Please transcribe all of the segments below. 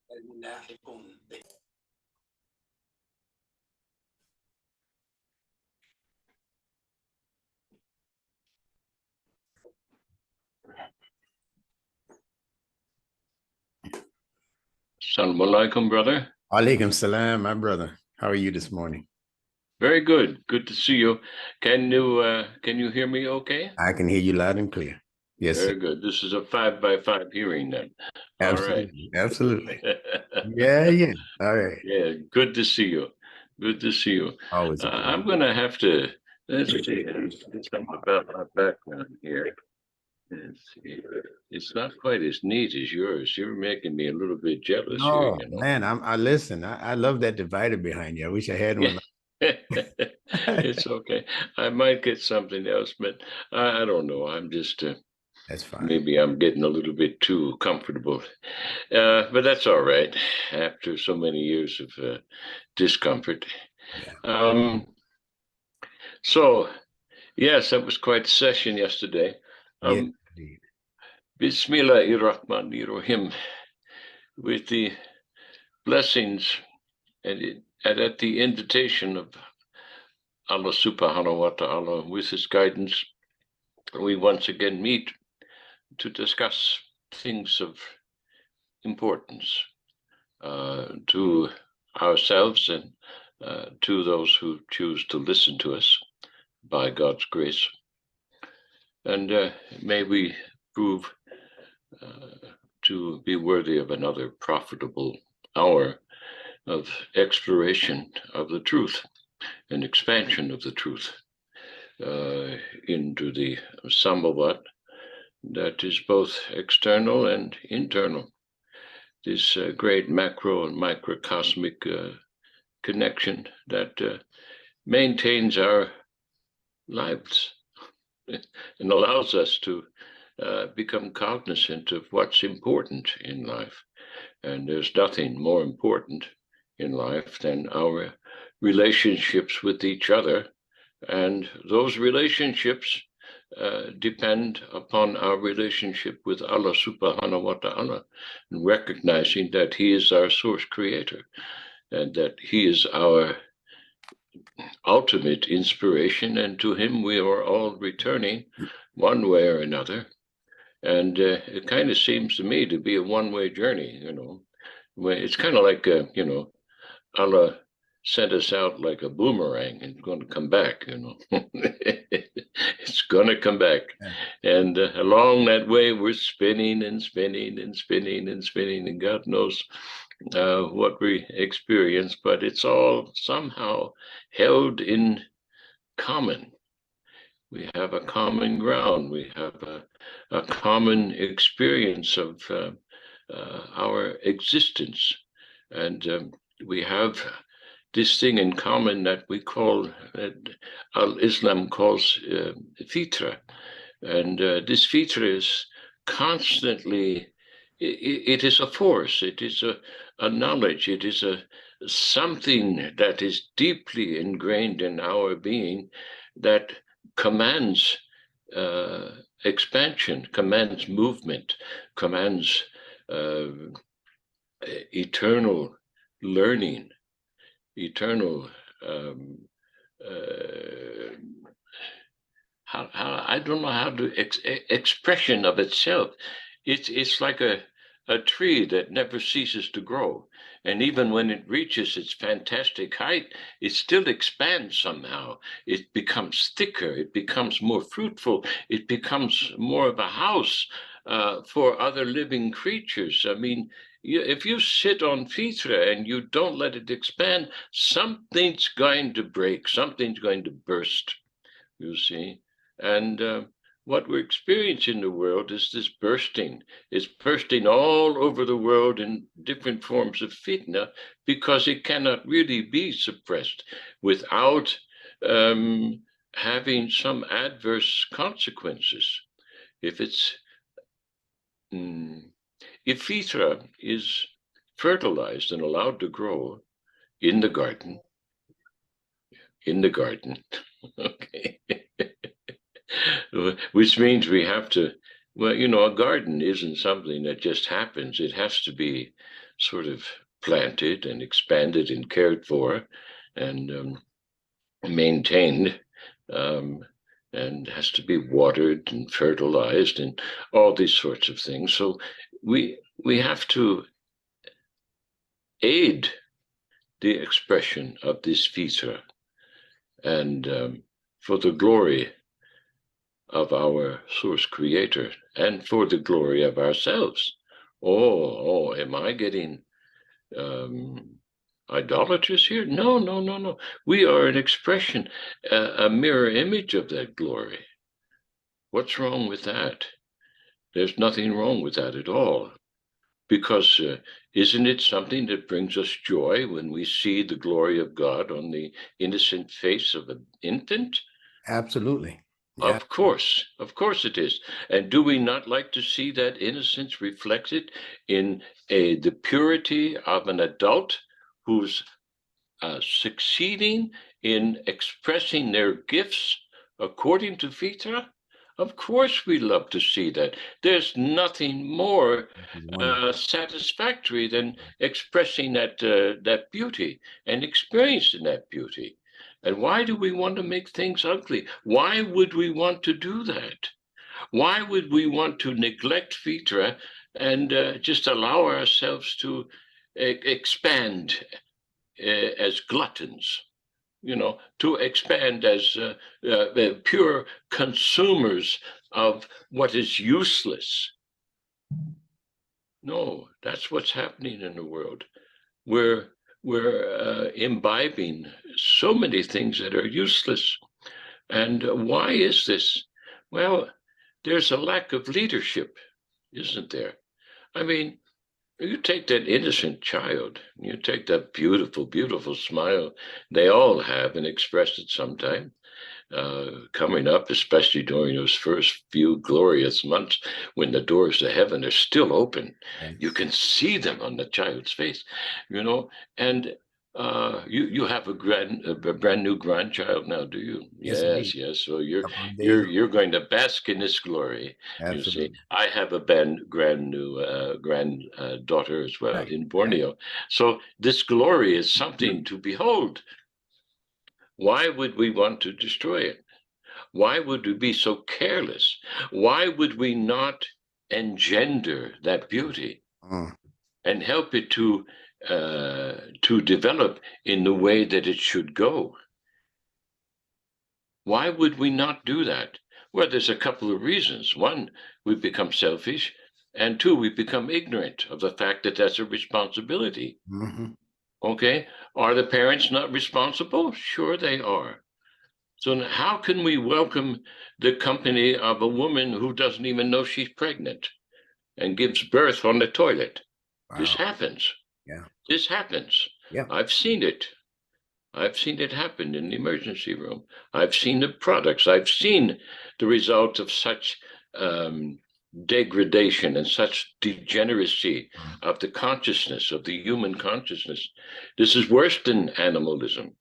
Assalamu alaikum, brother. Alaikum salam, my brother. How are you this morning? Very good. Good to see you. Can you hear me okay? I can hear you loud and clear. Yes, sir. Very good. This is a 5x5 hearing then. All right. Absolutely. Absolutely. Yeah, yeah. All right. Yeah, good to see you. Good to see you. Always a pleasure. I'm gonna have to let's see something about my background here. Let's see. It's not quite as neat as yours. You're making me a little bit jealous here, No, you know. man, I listen. I love that divider behind you. I wish I had one. It's okay. I might get something else, but I don't know. I'm just That's fine. maybe I'm getting a little bit too comfortable. But that's all right after so many years of discomfort. Yeah. So, yes, that was quite a session yesterday. Yeah, indeed. Bismillahirrahmanirrahim, with the blessings and at the invitation of Allah subhanahu wa ta'ala, with his guidance, we once again meet to discuss things of importance to ourselves and to those who choose to listen to us by God's grace. And may we prove to be worthy of another profitable hour of exploration of the truth and expansion of the truth into the Samawat that is both external and internal. This great macro and microcosmic connection that maintains our lives and allows us to become cognizant of what's important in life. And there's nothing more important in life than our relationships with each other. And those relationships depend upon our relationship with Allah subhanahu wa ta'ala, and recognizing that He is our source creator and that He is our ultimate inspiration, and to Him we are all returning one way or another. And it kind of seems to me to be a one-way journey, you know. It's kind of like, Allah sent us out like a boomerang and it's going to come back, you know. It's going to come back. Yeah. And along that way, we're spinning and spinning and spinning and spinning, and God knows what we experience, but it's all somehow held in common. We have a common ground. We have a common experience of our existence. And we have this thing in common that we call, Islam calls fitra. And this fitra is constantly, it is a force, it is a knowledge, it is something that is deeply ingrained in our being that commands expansion, commands movement, commands eternal learning, eternal how I don't know how to expression of itself. It's like a tree that never ceases to grow. And even when it reaches its fantastic height, it still expands somehow. It becomes thicker, it becomes more fruitful, it becomes more of a house for other living creatures. I mean, if you sit on fitra and you don't let it expand, something's going to break, something's going to burst, you see. And what we're experiencing in the world is this bursting. It's bursting all over the world in different forms of fitna, because it cannot really be suppressed without having some adverse consequences. If fitra is fertilized and allowed to grow in the garden, okay, which means we have to Well, you know, a garden isn't something that just happens. It has to be sort of planted and expanded and cared for and maintained, um, and has to be watered and fertilized and all these sorts of things. So we have to aid the expression of this vita and for the glory of our source creator and for the glory of ourselves. Am I getting um, idolatrous here? No, no, no, no. We are an expression, a mirror image of that glory. What's wrong with that? There's nothing wrong with that at all. Because isn't it something that brings us joy when we see the glory of God on the innocent face of an infant? Absolutely. Yeah. Of course it is. And do we not like to see that innocence reflected in the purity of an adult who's succeeding in expressing their gifts according to Vita? Of course, we love to see that. There's nothing more It's wonderful. satisfactory than expressing that beauty and experiencing that beauty. And why do we want to make things ugly? Why would we want to do that? Why would we want to neglect Vitra and just allow ourselves to expand as gluttons? You know, to expand as pure consumers of what is useless. No, that's what's happening in the world. We're imbibing so many things that are useless. And why is this? Well, there's a lack of leadership, isn't there? I mean, you take that innocent child, you take that beautiful, beautiful smile they all have and express it sometime, coming up, especially during those first few glorious months when the doors to heaven are still open. You Yes. can see them on the child's face, you know, and you have a brand new grandchild now, do you? Yes, indeed. Yes, yes. So you're Couple of days you're old. you're going to bask in this glory. You see, Absolutely. I have a brand new granddaughter as well Right. in Right. Borneo. So this glory is something to behold. Why would we want to destroy it? Why would we be so careless? Why would we not engender that beauty Uh, and help it to develop in the way that it should go? Why would we not do that? Well, there's a couple of reasons. One, we become selfish, and two, we become ignorant of the fact that that's a responsibility. mhm. Okay, are the parents not responsible? Sure, they are. So how can we welcome the company of a woman who doesn't even know she's pregnant and gives birth on the toilet? This Wow. happens. Yeah. This happens. Yeah. I've seen it. I've seen it happen in the emergency room. I've seen the products. I've seen the result of such um, degradation and such degeneracy Mm. of the consciousness, of the human consciousness. This is worse than animalism.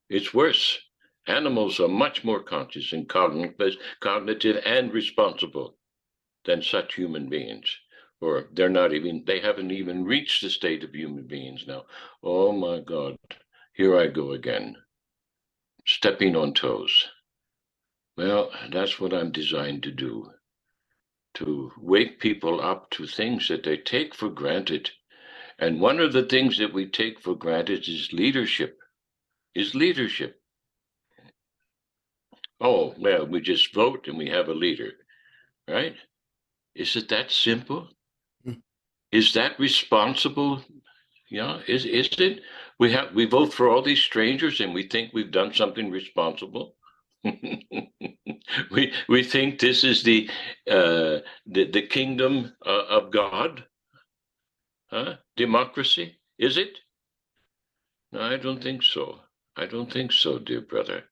It's worse. Animals are much more conscious and cognitive and responsible than such human beings. Or they haven't even reached the state of human beings now. Oh my God, here I go again, stepping on toes. Well, that's what I'm designed to do, to wake people up to things that they take for granted. And one of the things that we take for granted is leadership, is leadership. Oh, well, we just vote and we have a leader, right? Is it that simple? Mm. Is that responsible? Yeah, is it? We vote for all these strangers and we think we've done something responsible. We think this is the kingdom of God, huh? Democracy, is it? No, I don't think so. I don't think so, dear brother.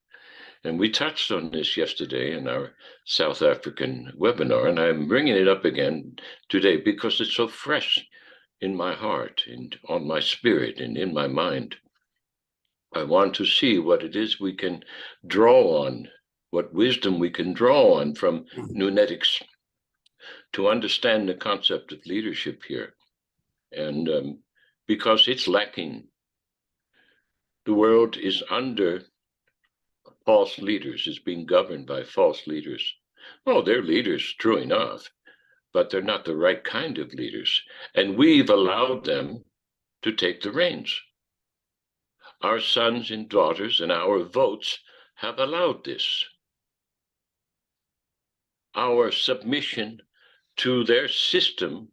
And we touched on this yesterday in our South African webinar, and I'm bringing it up again today because it's so fresh in my heart and on my spirit and in my mind. I want to see what it is we can draw on, what wisdom we can draw on from Mm. Nunetics to understand the concept of leadership here. And because it's lacking. The world is under false leaders, is being governed by false leaders. Oh, they're leaders, true enough, but they're not the right kind of leaders. And we've allowed them to take the reins. Our sons and daughters and our votes have allowed this. Our submission to their system,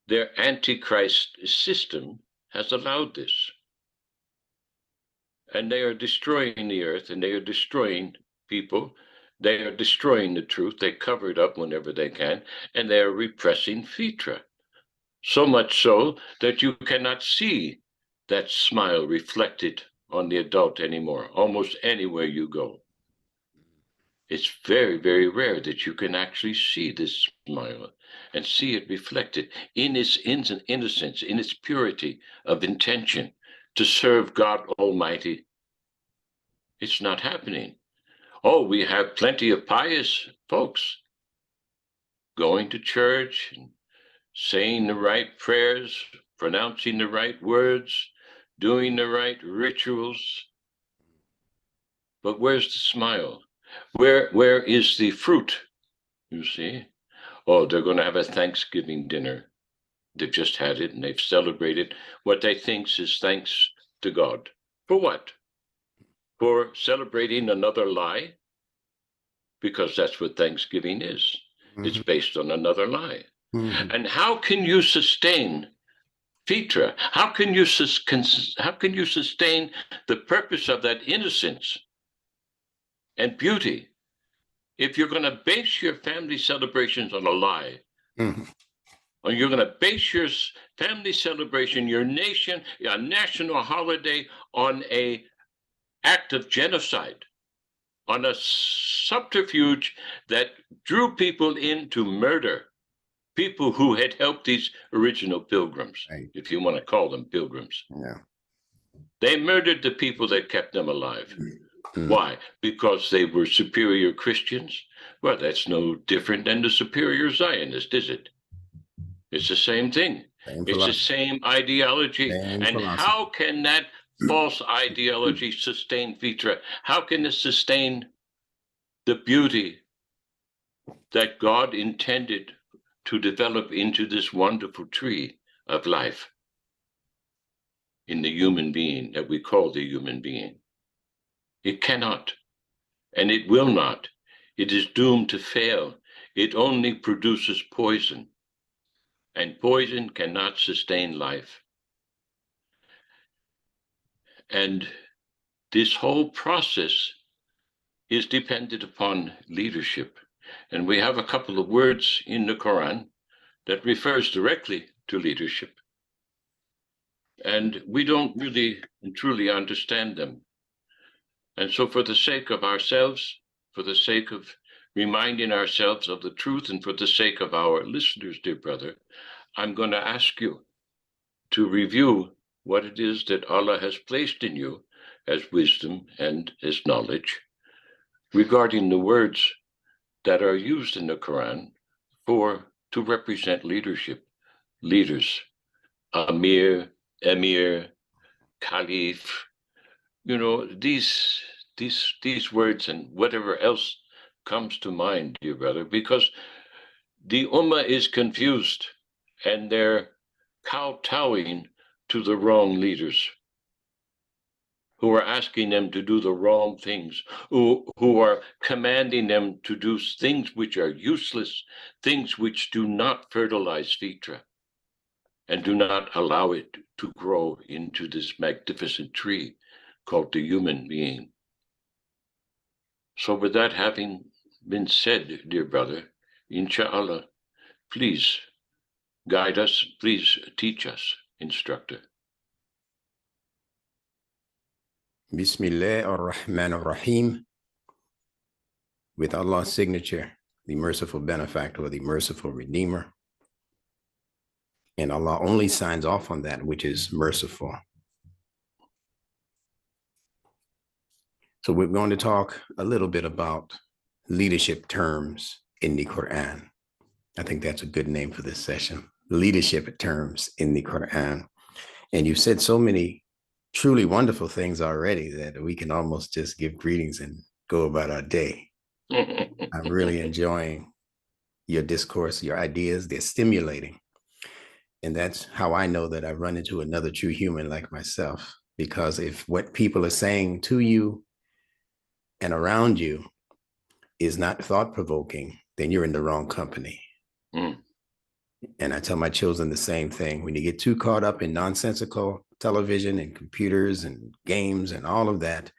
their antichrist system, has allowed this. And they are destroying the earth, and they are destroying people. They are destroying the truth. They cover it up whenever they can, and they are repressing Fitra. So much so that you cannot see that smile reflected on the adult anymore, almost anywhere you go. It's very, very rare that you can actually see this smile and see it reflected in its innocence, in its purity of intention to serve God Almighty. It's not happening. Oh, we have plenty of pious folks going to church and saying the right prayers, pronouncing the right words, doing the right rituals. But where's the smile? Where is the fruit? You see? Oh, they're going to have a Thanksgiving dinner. They've just had it and they've celebrated what they think is thanks to God. For what? For celebrating another lie? Because that's what Thanksgiving is. It's based on another lie. And how can you sustain Fitra? How can you sustain the purpose of that innocence and beauty if you're going to base your family celebrations on a lie? Or you're going to base your family celebration, your national holiday, on a act of genocide, on a subterfuge that drew people in to murder people who had helped these original pilgrims, right, if you want to call them pilgrims. Yeah. They murdered the people that kept them alive. Why? Because they were superior Christians? Well, that's no different than the superior Zionist, is it? It's the same thing. It's the same ideology. And how can that false ideology sustain Fitra? How can it sustain the beauty that God intended to develop into this wonderful tree of life in the human being that we call the human being? It cannot, and it will not. It is doomed to fail. It only produces poison, and poison cannot sustain life. And this whole process is dependent upon leadership. And we have a couple of words in the Quran that refers directly to leadership. And we don't really and truly understand them. And so for the sake of ourselves, for the sake of reminding ourselves of the truth, and for the sake of our listeners, dear brother, I'm going to ask you to review what it is that Allah has placed in you as wisdom and as knowledge regarding the words that are used in the Quran to represent leadership, leaders, Amir, Emir, Caliph, these words and whatever else comes to mind, dear brother, because the Ummah is confused and they're kowtowing to the wrong leaders who are asking them to do the wrong things, who are commanding them to do things which are useless, things which do not fertilize Fitra and do not allow it to grow into this magnificent tree called the human being. So with that having been said, dear brother, inshallah, please guide us, please teach us, instructor. Bismillah ar-Rahman ar-Rahim. With Allah's signature, the merciful benefactor, or the merciful redeemer. And Allah only signs off on that which is merciful. So we're going to talk a little bit about leadership terms in the Quran. I think that's a good name for this session. Leadership terms in the Quran. And you've said so many truly wonderful things already that we can almost just give greetings and go about our day. I'm really enjoying your discourse, your ideas. They're stimulating. And that's how I know that I've run into another true human like myself. Because if what people are saying to you and around you is not thought provoking, then you're in the wrong company. Mm. And I tell my children the same thing. When you get too caught up in nonsensical television and computers and games and all of that,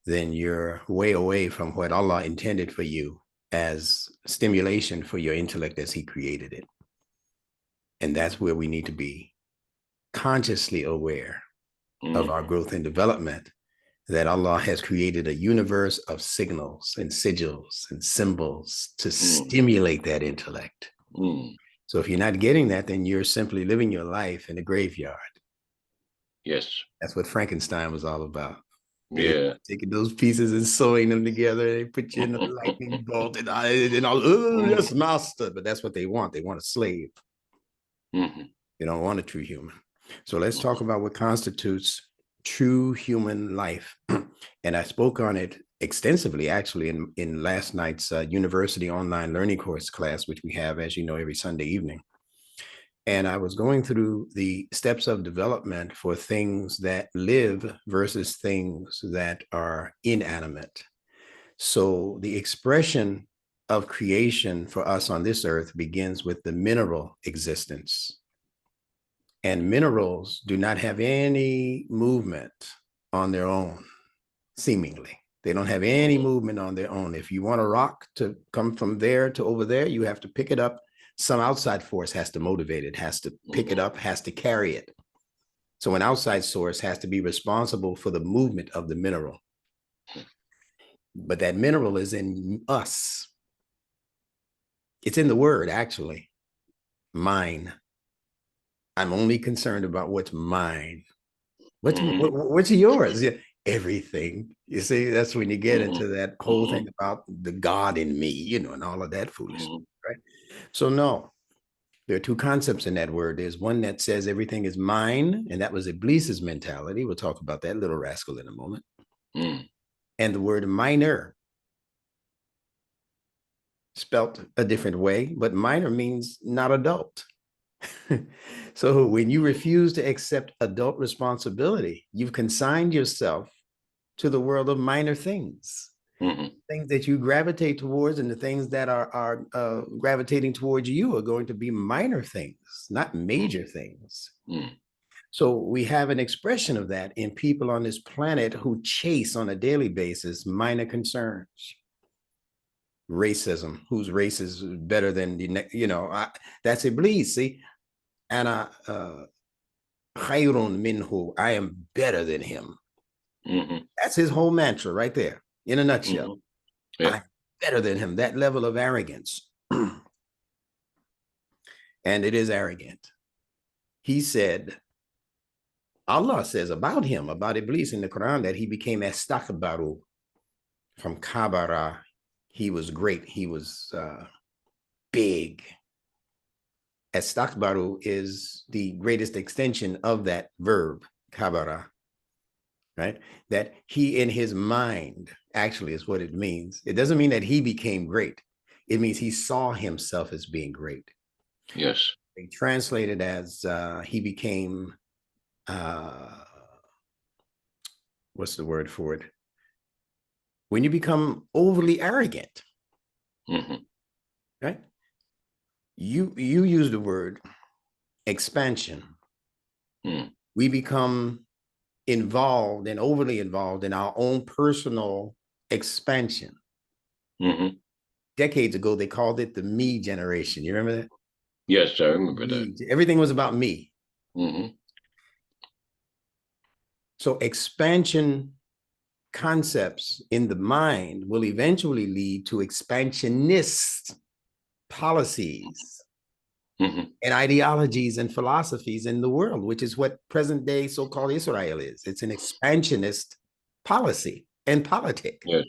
then you're way away from what Allah intended for you as stimulation for your intellect as He created it. And that's where we need to be consciously aware of our growth and development, that Allah has created a universe of signals and sigils and symbols to stimulate that intellect. So if you're not getting that, then you're simply living your life in a graveyard. Yes. That's what Frankenstein was all about. Yeah. Taking those pieces and sewing them together, they put you in a lightning bolt and all, oh, yes, master. But that's what they want. They want a slave. They don't want a true human. So let's talk about what constitutes true human life. And I spoke on it extensively, actually, in last night's university online learning course class, which we have, as you know, every Sunday evening. And I was going through the steps of development for things that live versus things that are inanimate. So the expression of creation for us on this earth begins with the mineral existence. And minerals do not have any movement on their own, seemingly. They don't have any movement on their own. If you want a rock to come from there to over there, you have to pick it up. Some outside force has to motivate it, has to pick it up, has to carry it. So an outside source has to be responsible for the movement of the mineral. But that mineral is in us. It's in the word, actually. Mine. I'm only concerned about what's mine. What's yours? Yeah, everything. You see, that's when you get into that whole thing about the God in me, you know, and all of that foolishness, right? So no, there are two concepts in that word. There's one that says everything is mine, and that was Iblis's mentality. We'll talk about that little rascal in a moment. And the word minor, spelt a different way, but minor means not adult. So when you refuse to accept adult responsibility, you've consigned yourself to the world of minor things, things that you gravitate towards, and the things that are gravitating towards you are going to be minor things, not major things. So we have an expression of that in people on this planet who chase on a daily basis minor concerns. Racism, whose race is better than the, you know, that's Iblis. See, Ana khayrun minhu, I am better than him. That's his whole mantra right there, in a nutshell. I'm better than him, that level of arrogance. And it is arrogant. He said, Allah says about him, about Iblis in the Quran, that he became astakbaru, from kabara. He was great. He was big. Astakbaru is the greatest extension of that verb, kabara, right? That he in his mind, actually is what it means. It doesn't mean that he became great. It means he saw himself as being great. Yes. They translate it as he became, what's the word for it? When you become overly arrogant, right? You use the word expansion. We become involved and overly involved in our own personal expansion. Decades ago, they called it the me generation. You remember that? Yes, I remember that. Everything was about me. So expansion concepts in the mind will eventually lead to expansionist policies and ideologies and philosophies in the world, which is what present day so-called Israel is. It's an expansionist policy and politic. Yes.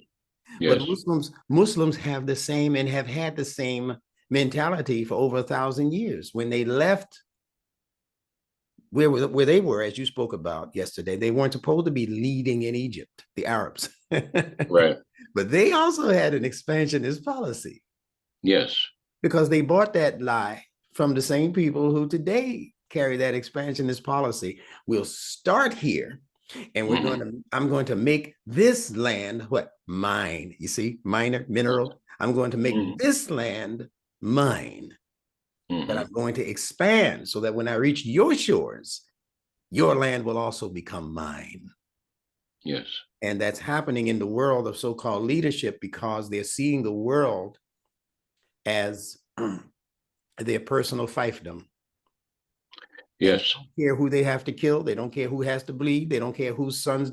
Yes. But Muslims have the same and have had the same mentality for over 1,000 years. When they left where they were, as you spoke about yesterday, they weren't supposed to be leading in Egypt, the Arabs. Right. But they also had an expansionist policy. Yes. Because they bought that lie from the same people who today carry that expansionist policy. We'll start here, and I'm going to make this land what? Mine. You see, mineral. I'm going to make this land mine. But I'm going to expand so that when I reach your shores, your land will also become mine. Yes. And that's happening in the world of so-called leadership because they're seeing the world as their personal fiefdom. Yes. They don't care who they have to kill. They don't care who has to bleed. They don't care whose sons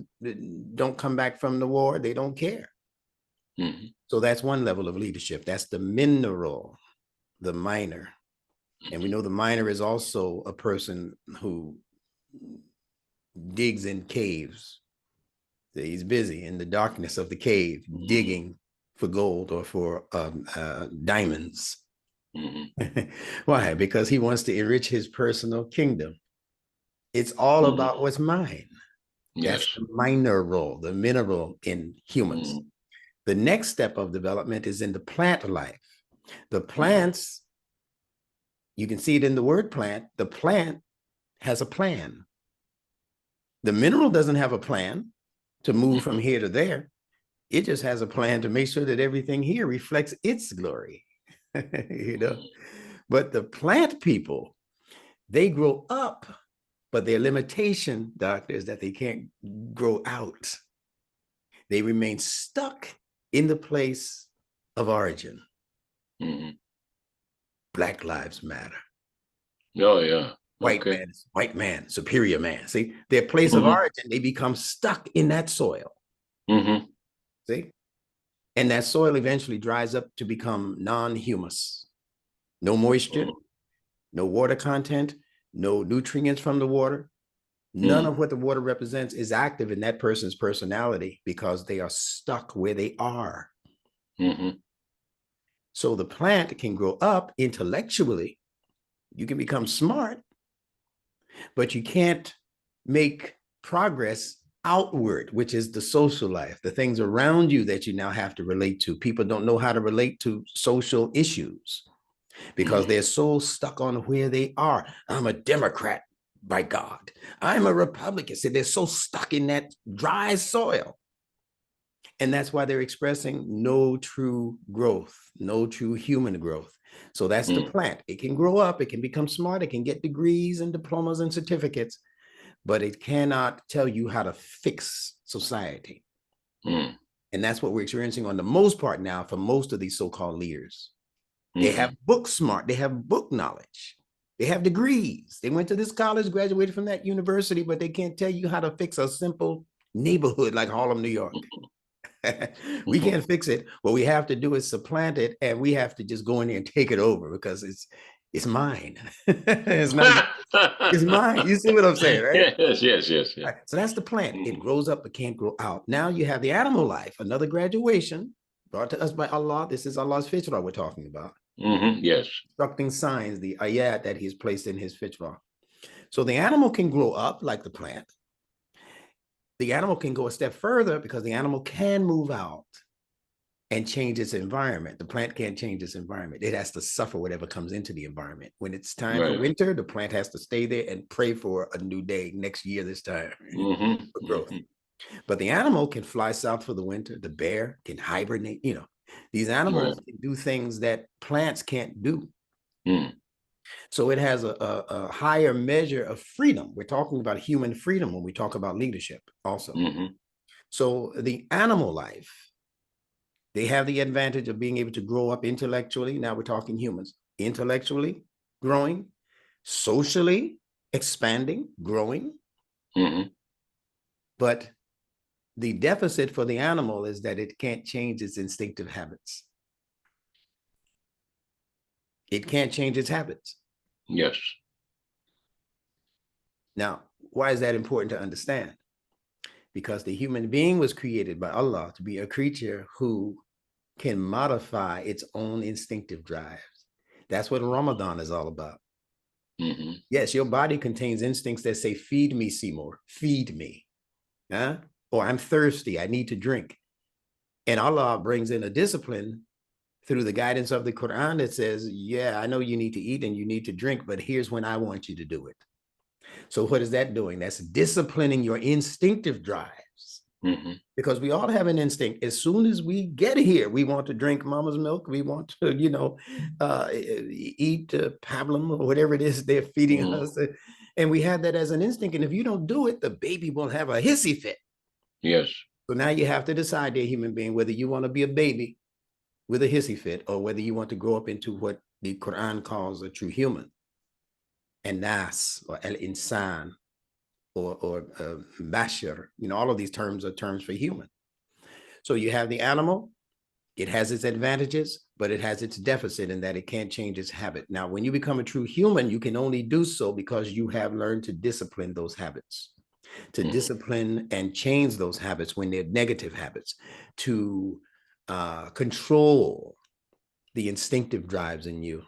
don't come back from the war. They don't care. So that's one level of leadership. That's the mineral, the miner. And we know the miner is also a person who digs in caves. He's busy in the darkness of the cave, digging for gold or for diamonds. Why? Because he wants to enrich his personal kingdom. It's all about what's mine. Yes. That's the mineral, the mineral in humans. The next step of development is in the plant life. The plants, you can see it in the word plant. The plant has a plan. The mineral doesn't have a plan to move from here to there. It just has a plan to make sure that everything here reflects its glory. You know, but the plant people, they grow up, but their limitation, doctor, is that they can't grow out. They remain stuck in the place of origin. Black Lives Matter. Oh, yeah. White man, superior man. See, their place of origin, they become stuck in that soil. See? And that soil eventually dries up to become non-humus. No moisture, no water content, no nutrients from the water. None of what the water represents is active in that person's personality because they are stuck where they are. So the plant can grow up intellectually. You can become smart, but you can't make progress outward, which is the social life, the things around you that you now have to relate to. People don't know how to relate to social issues because they're so stuck on where they are. I'm a Democrat, by God. I'm a Republican. So they're so stuck in that dry soil. And that's why they're expressing no true growth, no true human growth. So that's the plant. It can grow up, it can become smart, it can get degrees and diplomas and certificates, but it cannot tell you how to fix society. And that's what we're experiencing on the most part now for most of these so-called leaders. They have book smart, they have book knowledge, they have degrees. They went to this college, graduated from that university, but they can't tell you how to fix a simple neighborhood like Harlem, New York. We can't fix it. What we have to do is supplant it, and we have to just go in there and take it over because it's mine. It's not. It's mine. You see what I'm saying, right? Yes. Right. So that's the plant. It grows up but can't grow out. Now you have the animal life, another graduation brought to us by Allah. This is Allah's fitrah we're talking about. Yes. Instructing signs, the ayat that He's placed in His fitrah. So the animal can grow up like the plant. The animal can go a step further because the animal can move out and change its environment. The plant can't change its environment. It has to suffer whatever comes into the environment. When it's time for winter, the plant has to stay there and pray for a new day next year this time for growth. But the animal can fly south for the winter. The bear can hibernate. You know, these animals can do things that plants can't do. So it has a higher measure of freedom. We're talking about human freedom when we talk about leadership also. So the animal life, they have the advantage of being able to grow up intellectually. Now we're talking humans, intellectually growing, socially expanding, growing. But the deficit for the animal is that it can't change its instinctive habits. It can't change its habits. Yes. Now, why is that important to understand? Because the human being was created by Allah to be a creature who can modify its own instinctive drives. That's what Ramadan is all about. Mm-hmm. Yes, your body contains instincts that say, feed me, Seymour, feed me. Huh? Or I'm thirsty, I need to drink. And Allah brings in a discipline through the guidance of the Quran that says, yeah, I know you need to eat and you need to drink, but here's when I want you to do it. So what is that doing? That's disciplining your instinctive drives. Mm-hmm. Because we all have an instinct. As soon as we get here, we want to drink mama's milk. We want to, eat pablum or whatever it is they're feeding Mm-hmm. us. And we have that as an instinct. And if you don't do it, the baby will have a hissy fit. Yes. So now you have to decide, dear human being, whether you want to be a baby with a hissy fit or whether you want to grow up into what the Quran calls a true human. And nas or al-insan or bashar, all of these terms are terms for human. So you have the animal, it has its advantages, but it has its deficit in that it can't change its habit. Now, when you become a true human, you can only do so because you have learned to discipline those habits, to discipline and change those habits when they're negative habits, to control the instinctive drives in you,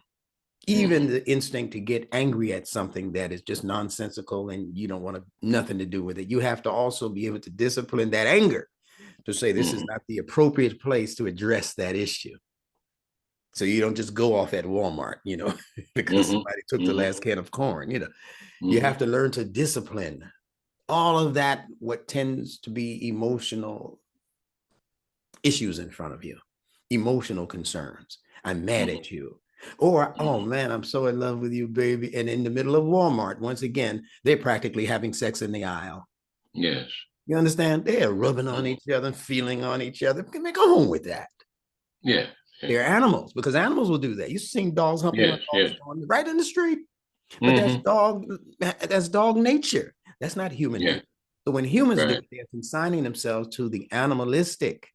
even the instinct to get angry at something that is just nonsensical and you don't want nothing to do with it. You have to also be able to discipline that anger to say this is not the appropriate place to address that issue. So you don't just go off at Walmart, because somebody took the last can of corn, You have to learn to discipline all of that, what tends to be emotional issues in front of you, emotional concerns. I'm mad at you. Or, oh man, I'm so in love with you, baby. And in the middle of Walmart, once again, they're practically having sex in the aisle. Yes. You understand? They're rubbing on each other and feeling on each other. Can they go home with that? Yeah. They're animals, because animals will do that. You've seen dogs humping on dogs right in the street. But that's dog nature. That's not human nature. So when humans do it, they're consigning themselves to the animalistic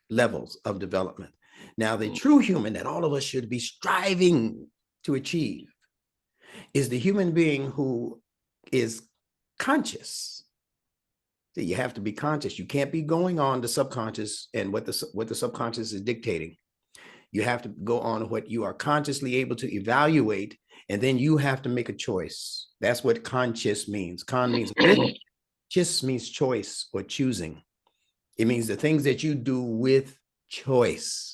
levels of development. Now, the true human that all of us should be striving to achieve is the human being who is conscious. So you have to be conscious. You can't be going on the subconscious and what the subconscious is dictating. You have to go on what you are consciously able to evaluate, and then you have to make a choice. That's what conscious means. Con means with, chis means choice or choosing. It means the things that you do with choice.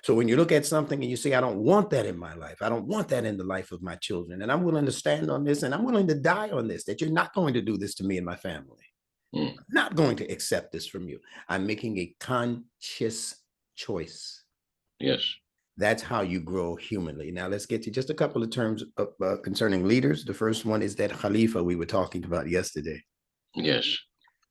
So when you look at something and you say, I don't want that in my life, I don't want that in the life of my children, and I'm willing to stand on this and I'm willing to die on this, that you're not going to do this to me and my family. I'm not going to accept this from you. I'm making a conscious choice. Yes. That's how you grow humanly. Now let's get to just a couple of terms concerning leaders. The first one is that Khalifa we were talking about yesterday. Yes.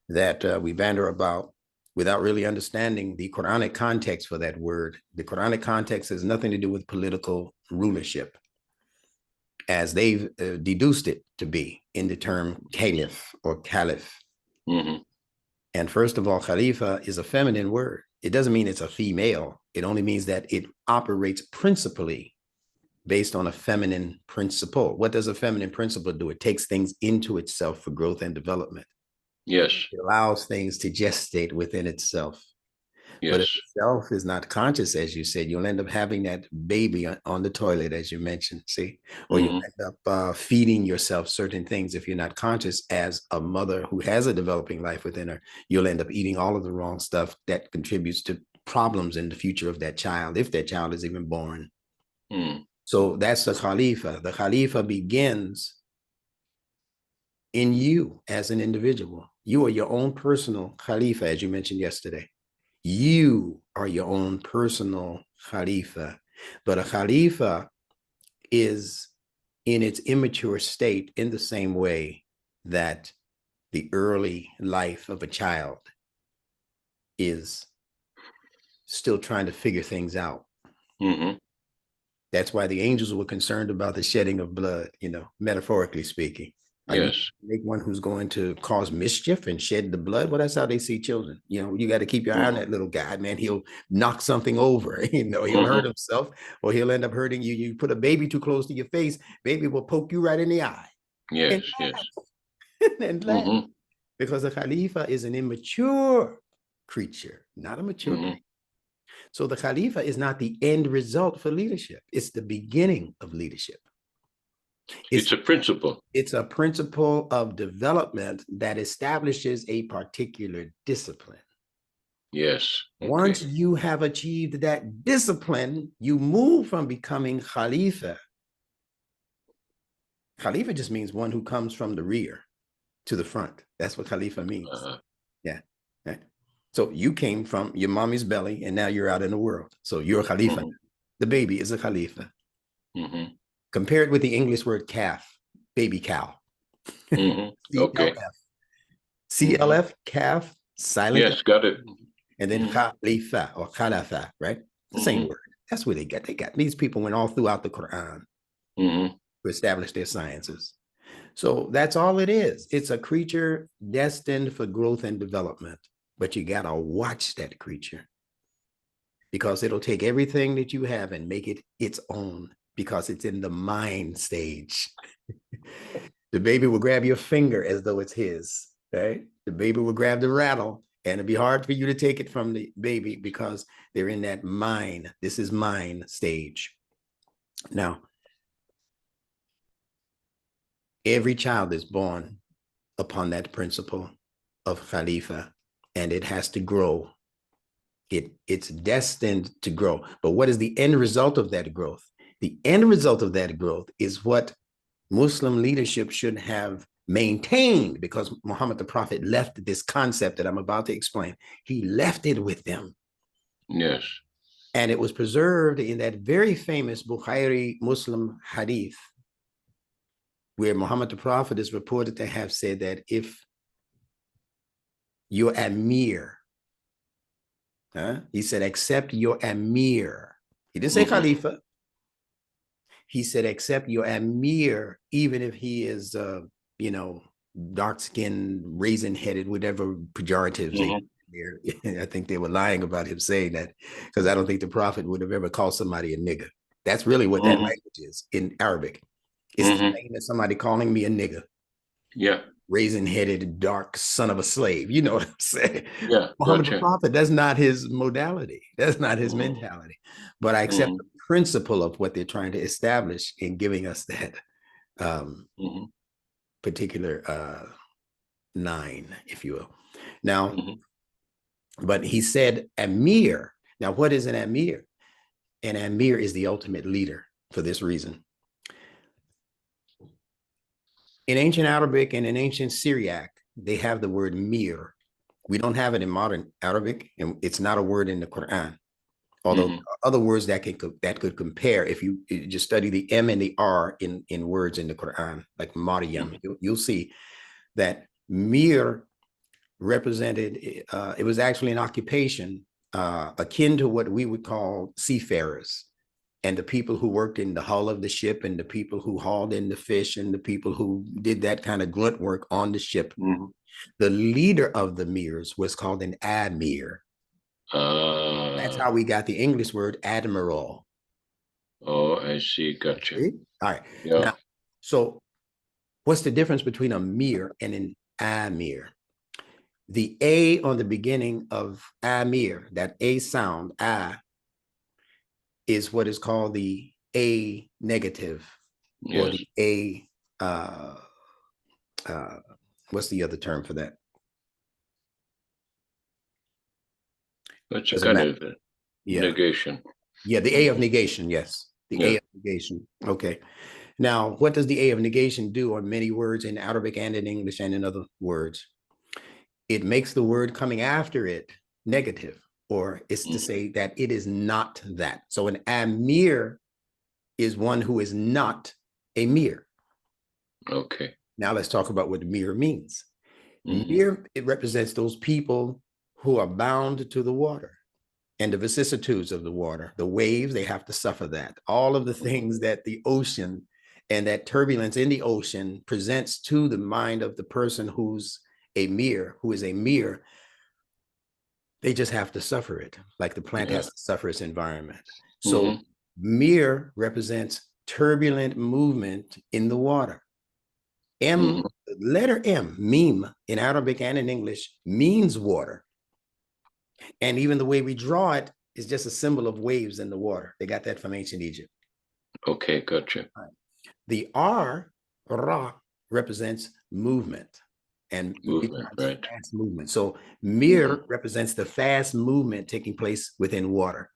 That we banter about without really understanding the Quranic context for that word. The Quranic context has nothing to do with political rulership, as they've deduced it to be in the term caliph or caliph. And first of all, Khalifa is a feminine word. It doesn't mean it's a female. It only means that it operates principally based on a feminine principle. What does a feminine principle do? It takes things into itself for growth and development. Yes. It allows things to gestate within itself. Yes. But if the self is not conscious, as you said, you'll end up having that baby on the toilet, as you mentioned, see? Or you'll end up feeding yourself certain things if you're not conscious. As a mother who has a developing life within her, you'll end up eating all of the wrong stuff that contributes to problems in the future of that child, if that child is even born. So that's the Khalifa. The Khalifa begins in you as an individual. You are your own personal Khalifa, as you mentioned yesterday. You are your own personal Khalifa. But a Khalifa is in its immature state in the same way that the early life of a child is still trying to figure things out. That's why the angels were concerned about the shedding of blood, metaphorically speaking. Yes. Make one who's going to cause mischief and shed the blood. Well, that's how they see children. You got to keep your eye on that little guy, man. He'll knock something over, he'll hurt himself, or he'll end up hurting you. You put a baby too close to your face, baby will poke you right in the eye. Yes, and laugh. Because a Khalifa is an immature creature, not a mature creature. So the Khalifa is not the end result for leadership. It's the beginning of leadership. It's a principle. It's a principle of development that establishes a particular discipline. Yes. Okay. Once you have achieved that discipline, you move from becoming Khalifa. Khalifa just means one who comes from the rear to the front. That's what Khalifa means. Yeah. Right. So you came from your mommy's belly and now you're out in the world. So you're a Khalifa. Mm-hmm. The baby is a Khalifa. Mm-hmm. Compared with the English word calf, baby cow. Mm-hmm. Okay. CLF, calf, silent. Yes, got it. And then Khalifa or Khalafa, right? The same word. That's where they got. These people went all throughout the Quran to establish their sciences. So that's all it is. It's a creature destined for growth and development, but you got to watch that creature because it'll take everything that you have and make it its own because it's in the mind stage. The baby will grab your finger as though it's his, right? The baby will grab the rattle and it'll be hard for you to take it from the baby because they're in that mind. This is mind stage. Now, every child is born upon that principle of Khalifa, and it has to grow. It's destined to grow. But what is the end result of that growth? The end result of that growth is what Muslim leadership should have maintained, because Muhammad the Prophet left this concept that I'm about to explain. He left it with them. Yes. And it was preserved in that very famous Bukhari Muslim hadith, where Muhammad the Prophet is reported to have said that if your Amir, he said, accept your Amir. He didn't say Khalifa. He said, accept your Amir, even if he is, dark-skinned, raisin-headed, whatever pejoratives. I think they were lying about him saying that, because I don't think the Prophet would have ever called somebody a nigger. That's really what that language is in Arabic. It's the same as somebody calling me a nigger. Yeah. Raisin-headed, dark son of a slave. You know what I'm saying? Yeah. Muhammad the Prophet, that's not his modality. That's not his mentality. But I accept the principle of what they're trying to establish in giving us that particular 9, if you will. Now, but he said Amir. Now, what is an Amir? An Amir is the ultimate leader for this reason. In ancient Arabic and in ancient Syriac, they have the word mir. We don't have it in modern Arabic, and it's not a word in the Quran. Although other words that could compare, if you just study the M and the R in words in the Quran, like Maryam, you'll see that mir represented, it was actually an occupation akin to what we would call seafarers, and the people who worked in the hull of the ship, and the people who hauled in the fish, and the people who did that kind of grunt work on the ship. The leader of the mirs was called an amir. That's how we got the English word admiral. Oh, I see. Gotcha. See? All right. Yeah. Now, so what's the difference between a mir and an amir? The A on the beginning of amir, that A sound, A, is what is called the A negative, or the A, what's the other term for that? That's a kind of negation. Yeah, the A of negation, yes. The A of negation. Okay. Now, what does the A of negation do on many words in Arabic and in English and in other words? It makes the word coming after it negative, or it's to say that it is not that. So an amir is one who is not a mir. Okay. Now let's talk about what mir means. Mir, it represents those people who are bound to the water and the vicissitudes of the water, the waves, they have to suffer that. All of the things that the ocean and that turbulence in the ocean presents to the mind of the person who's a mir, who is a mir, they just have to suffer it, like the plant has to suffer its environment. So mir represents turbulent movement in the water. M, letter M, meme, in Arabic and in English, means water. And even the way we draw it is just a symbol of waves in the water. They got that from ancient Egypt. Okay, gotcha. The R, Ra, represents movement, and Movement, right? fast movement. So Mir represents the fast movement taking place within water.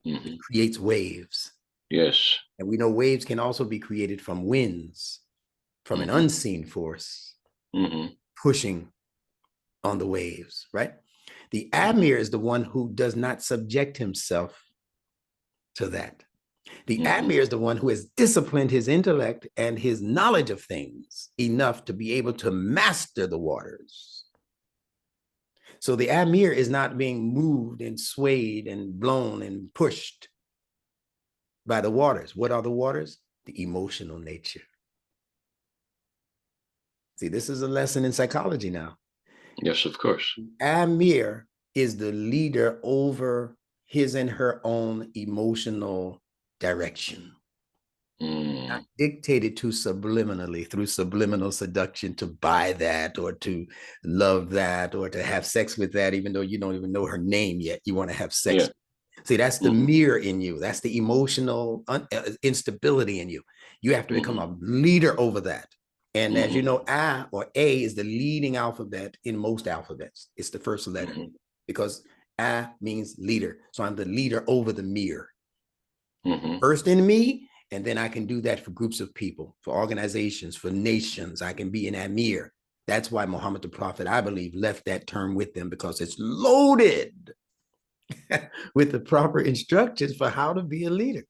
It creates waves. Yes. And we know waves can also be created from winds, from an unseen force pushing on the waves, right? The Amir is the one who does not subject himself to that. The Amir is the one who has disciplined his intellect and his knowledge of things enough to be able to master the waters. So the Amir is not being moved and swayed and blown and pushed by the waters. What are the waters? The emotional nature. See, this is a lesson in psychology now. Yes, of course. Amir is the leader over his and her own emotional direction. Not dictated to subliminally through subliminal seduction to buy that or to love that or to have sex with that, even though you don't even know her name yet. You want to have sex. Yeah. See, that's the mirror in you. That's the emotional instability in you. You have to become a leader over that. And as you know, I or A is the leading alphabet in most alphabets. It's the first letter because I means leader. So I'm the leader over the mirror. First in me, and then I can do that for groups of people, for organizations, for nations. I can be an Amir. That's why Muhammad the Prophet, I believe, left that term with them because it's loaded with the proper instructions for how to be a leader.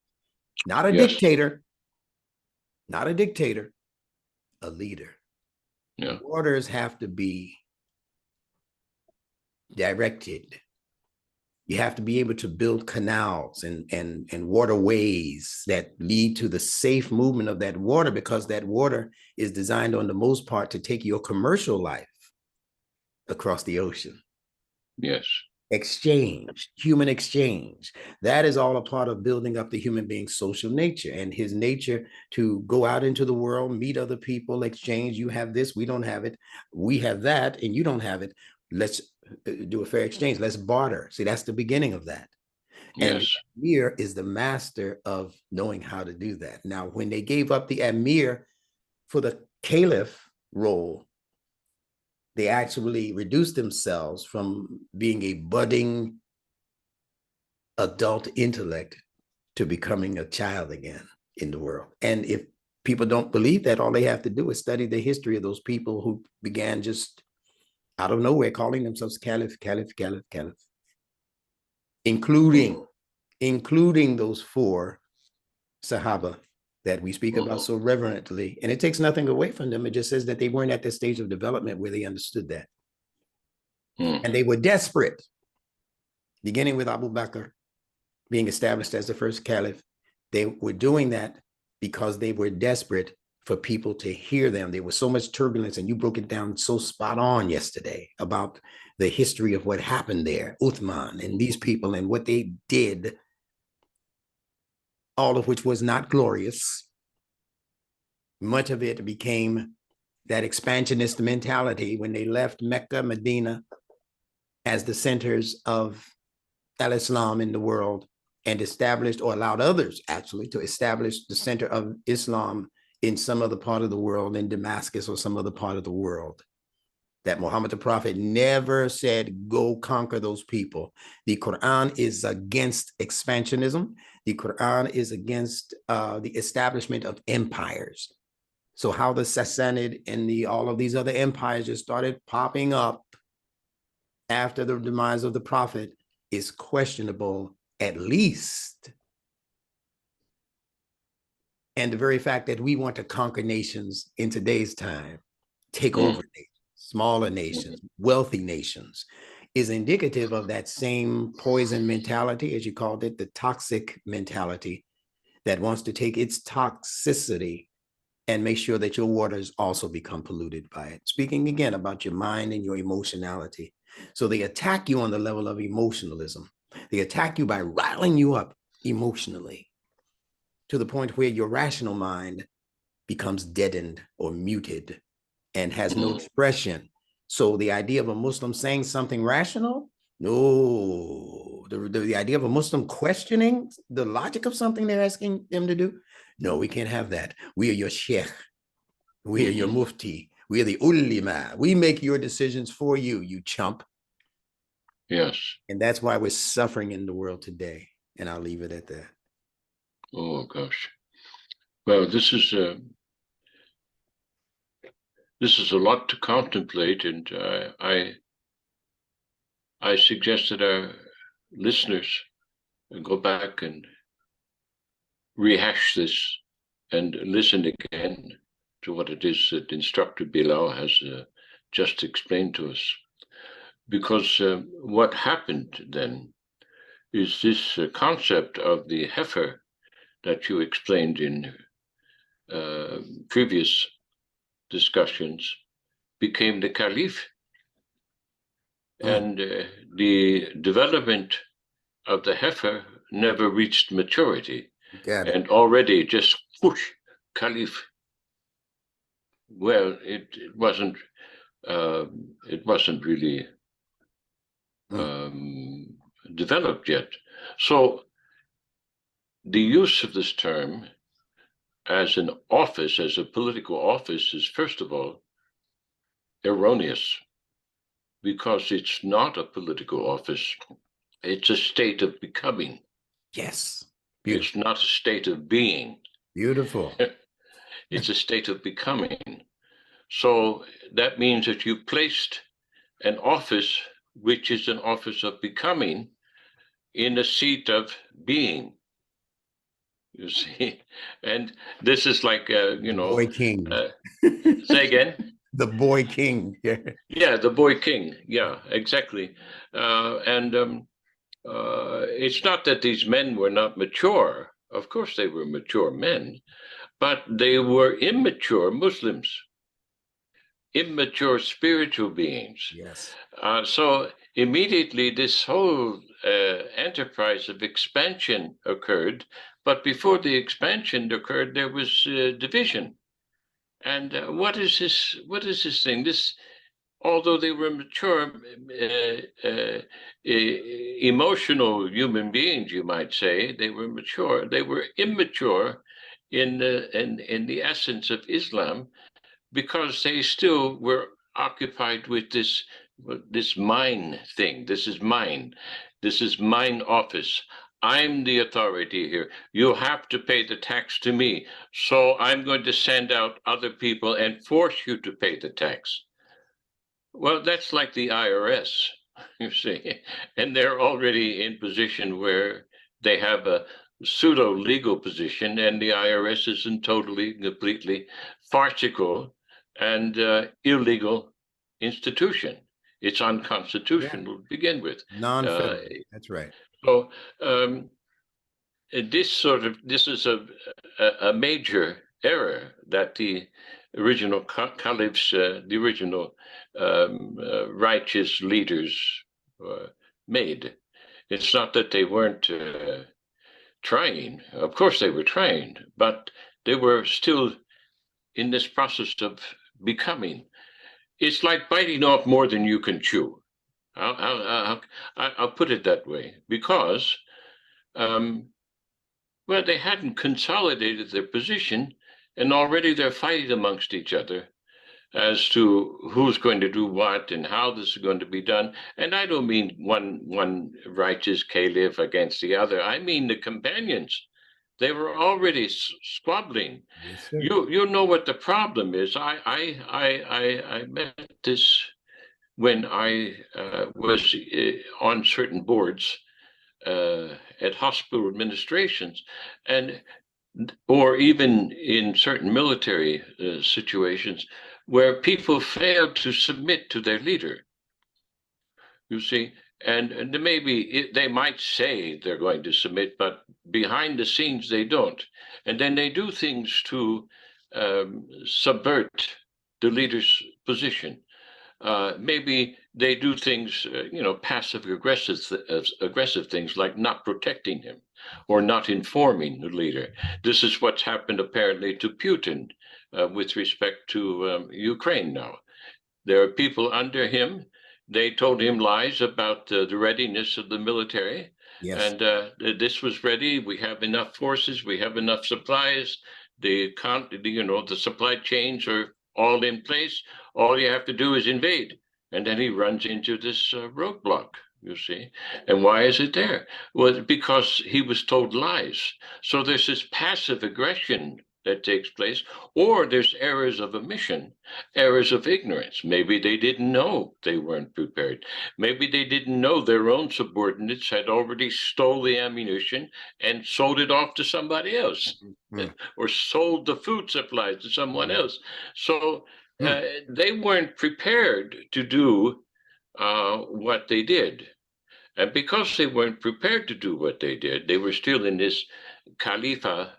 Not a dictator, not a dictator, a leader. Yeah. Orders have to be directed. You have to be able to build canals and waterways that lead to the safe movement of that water, because that water is designed on the most part to take your commercial life across the ocean. Yes. Exchange, human exchange. That is all a part of building up the human being's social nature and his nature to go out into the world, meet other people, exchange. You have this, we don't have it. We have that, and you don't have it. Let's do a fair exchange. Let's barter. See, that's the beginning of that. Yes. And the Amir is the master of knowing how to do that. Now, when they gave up the Amir for the Caliph role, they actually reduced themselves from being a budding adult intellect to becoming a child again in the world. And if people don't believe that, all they have to do is study the history of those people who began just out of nowhere calling themselves Caliph, including those 4 Sahaba that we speak about so reverently. And it takes nothing away from them. It just says that they weren't at the stage of development where they understood that. And they were desperate, beginning with Abu Bakr being established as the first caliph. They were doing that because they were desperate for people to hear them. There was so much turbulence, and you broke it down so spot on yesterday about the history of what happened there, Uthman and these people and what they did, all of which was not glorious. Much of it became that expansionist mentality when they left Mecca, Medina as the centers of al-Islam in the world and established, or allowed others actually to establish the center of Islam in some other part of the world, in Damascus or some other part of the world. That Muhammad the Prophet never said, go conquer those people. The Quran is against expansionism. The Quran is against the establishment of empires. So how the Sassanid and all of these other empires just started popping up after the demise of the Prophet is questionable, at least. And the very fact that we want to conquer nations in today's time, take over nations, smaller nations, wealthy nations, is indicative of that same poison mentality, as you called it, the toxic mentality that wants to take its toxicity and make sure that your waters also become polluted by it. Speaking again about your mind and your emotionality. So they attack you on the level of emotionalism. They attack you by riling you up emotionally to the point where your rational mind becomes deadened or muted and has no expression. So the idea of a Muslim saying something rational No, the idea of a Muslim questioning the logic of something they're asking them to do. No, we can't have that. We are your sheikh. We are your mufti. We are the ulama. We make your decisions for you, you chump. Yes. And that's why we're suffering in the world today. And I'll leave it at that. Oh gosh. Well, this is a lot to contemplate, and I suggest that our listeners go back and rehash this and listen again to what it is that Instructor Bilal has just explained to us. Because what happened then is this concept of the heifer that you explained in previous discussions became the caliph. And the development of the heifer never reached maturity. And already just whoosh, caliph. Well, it wasn't really developed yet. So the use of this term as an office, as a political office, is first of all erroneous, because it's not a political office. It's a state of becoming. Yes. Beautiful. It's not a state of being. Beautiful. It's a state of becoming. So that means that you placed an office, which is an office of becoming, in a seat of being. You see, and this is like boy king. Say again. The boy king. Yeah, the boy king. Yeah, exactly. It's not that these men were not mature. Of course, they were mature men, but they were immature Muslims, immature spiritual beings. Yes. So immediately this whole enterprise of expansion occurred, but before the expansion occurred, there was division. And what is this? What is this thing? This, although they were mature, emotional human beings, you might say, they were mature. They were immature in the essence of Islam, because they still were occupied with this mine thing. This is mine. This is mine office. I'm the authority here. You have to pay the tax to me. So I'm going to send out other people and force you to pay the tax. Well, that's like the IRS, you see, and they're already in position where they have a pseudo legal position, and the IRS is in totally, completely farcical and illegal institution. It's unconstitutional to begin with. Non-federal. That's right. So this is a major error that the original caliphs, the original righteous leaders made. It's not that they weren't trying. Of course they were trying, but they were still in this process of becoming. It's like biting off more than you can chew. I'll put it that way, because well, they hadn't consolidated their position, and already they're fighting amongst each other as to who's going to do what and how this is going to be done. And I don't mean one righteous caliph against the other. I mean the companions. They were already squabbling. Yes, sir. You know what the problem is. I met this when I was on certain boards at hospital administrations, and or even in certain military situations where people fail to submit to their leader. You see, and maybe they might say they're going to submit, but behind the scenes they don't, and then they do things to subvert the leader's position. Maybe they do things, passive aggressive things, like not protecting him or not informing the leader. This is what's happened apparently to Putin with respect to Ukraine now. There are people under him They told him lies about the readiness of the military. Yes. And this was ready. We have enough forces. We have enough supplies. The supply chains are all in place. All you have to do is invade. And then he runs into this roadblock, you see. And why is it there? Well, because he was told lies. So there's this passive aggression that takes place, or there's errors of omission, errors of ignorance. Maybe they didn't know they weren't prepared. Maybe they didn't know their own subordinates had already stole the ammunition and sold it off to somebody else, Mm, or sold the food supplies to someone mm, else. So mm. they weren't prepared to do what they did. And because they weren't prepared to do what they did, they were still in this Khalifa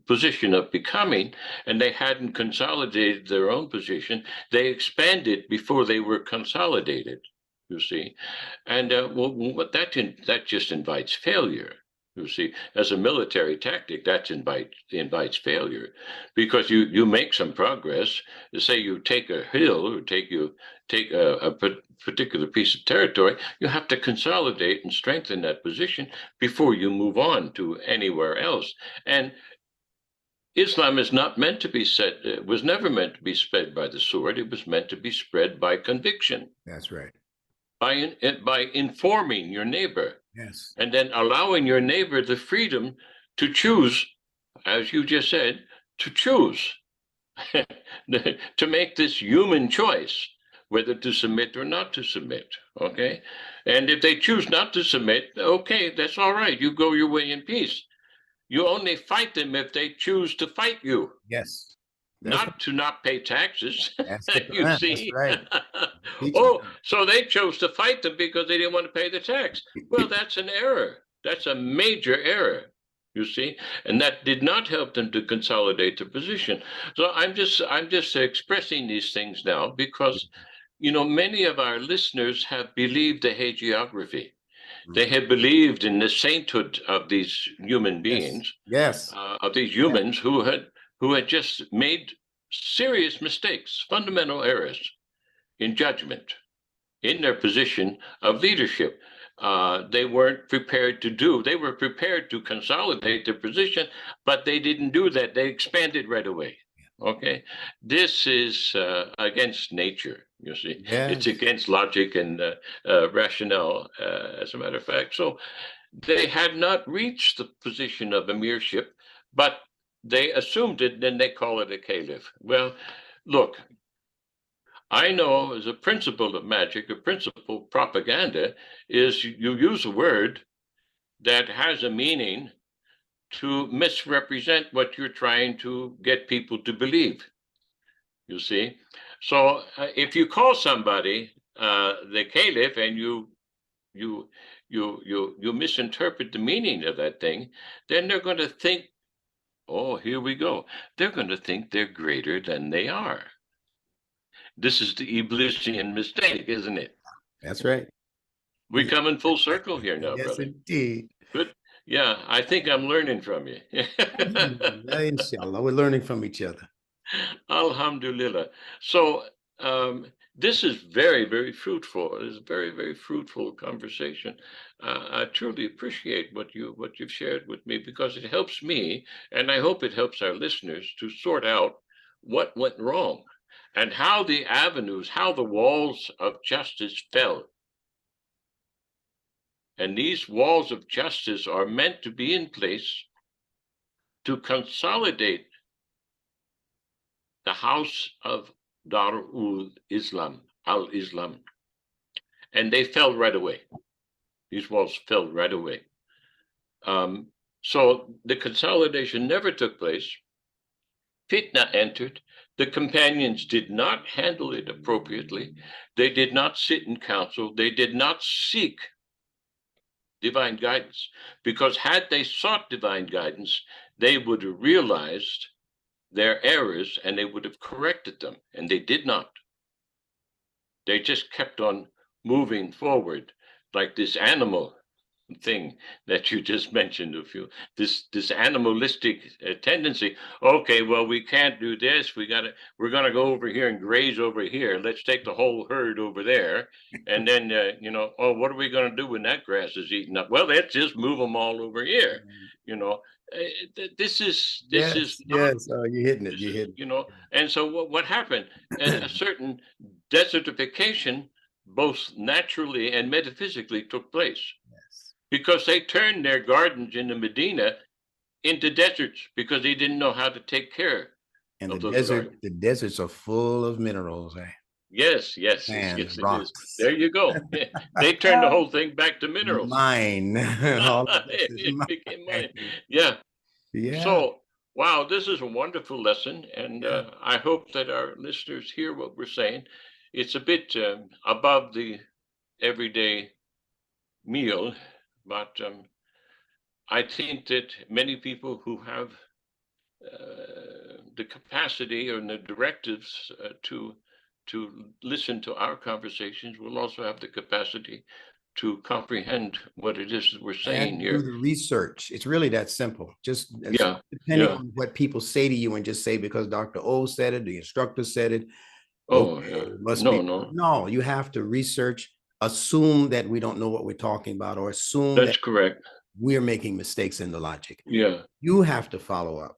position of becoming, and they hadn't consolidated their own position. They expanded before they were consolidated, you see. And what that just invites failure. You see, as a military tactic, that invites failure, because you make some progress. Say you take a hill, or take a particular piece of territory, you have to consolidate and strengthen that position before you move on to anywhere else. And Islam is not meant to be said, was never meant to be spread by the sword. It was meant to be spread by conviction, That's right. by informing your neighbor, Yes. and then allowing your neighbor the freedom to choose, as you just said, to choose, to make this human choice, whether to submit or not to submit. Okay. And if they choose not to submit, okay, that's all right. You go your way in peace. You only fight them if they choose to fight you, Yes. That's not to not pay taxes. that's the You Quran. That's see? right. Teaching. Oh, so they chose to fight them because they didn't want to pay the tax. Well, that's an error. That's a major error. You see, and that did not help them to consolidate the position. So I'm just expressing these things now because, many of our listeners have believed the hagiography. They Mhm. had believed in the sainthood of these human Yes. beings, Yes. of these Yes. humans who had just made serious mistakes, fundamental errors in judgment, in their position of leadership. They weren't prepared to do. They were prepared to consolidate their position, but they didn't do that. They expanded right away. Okay, this is against nature. You see, it's Yes. against logic and rationale, as a matter of fact. So they had not reached the position of emirship, but they assumed it, and then they call it a caliph. Well, look, I know as a principle of magic, a principle of propaganda is you use a word that has a meaning to misrepresent what you're trying to get people to believe. You see, so if you call somebody the caliph and you you misinterpret the meaning of that thing, then they're going to think, oh, here we go. They're going to think they're greater than they are. This is the Iblisian mistake, isn't it? That's right. We come in full circle here now, Yes, brother. indeed. Good. Yeah, I think I'm learning from you. Alhamdulillah, inshallah. We're learning from each other. Alhamdulillah. So this is very, very fruitful. It is a very, very fruitful conversation. I truly appreciate what you've shared with me because it helps me, and I hope it helps our listeners to sort out what went wrong and how the avenues, how the walls of justice fell. And these walls of justice are meant to be in place to consolidate the house of Darul Islam, Al Islam. And they fell right away. These walls fell right away. So the consolidation never took place. Fitna entered. The companions did not handle it appropriately. They did not sit in council. They did not seek divine guidance, because had they sought divine guidance, they would have realized their errors and they would have corrected them, and they did not. They just kept on moving forward like this animal thing that you just mentioned a few this animalistic tendency. Okay, well, we can't do this. We're gonna go over here and graze over here. Let's take the whole herd over there, and then oh, what are we gonna do when that grass is eaten up? Well, let's just move them all over here. You know, this is Yes, not yes. Oh, you're hitting it. this You're is hitting and so what happened? A certain desertification, both naturally and metaphysically, took place Yes. because they turned their gardens in the Medina into deserts because they didn't know how to take care And of those gardens. the deserts are full of minerals, eh? Yes, yes, Sand, yes, it is. rocks. There you go. They turned the whole thing back to minerals. Mine. All of this is It became mine. mine. Yeah. Yeah. So, wow, this is a wonderful lesson, and Yeah. I hope that our listeners hear what we're saying. It's a bit above the everyday meal, but I think that many people who have the capacity or the directives to listen to our conversations will also have the capacity to comprehend what it is that we're saying And do here. the research. It's really that simple. Just Yeah, depending yeah. on what people say to you and just say because Dr. O said it, the instructor said it, Oh, okay, yeah. it must No, be. no, No, you have to research, assume that we don't know what we're talking about, or assume that that's correct. we're making mistakes in the logic. Yeah, You have to follow up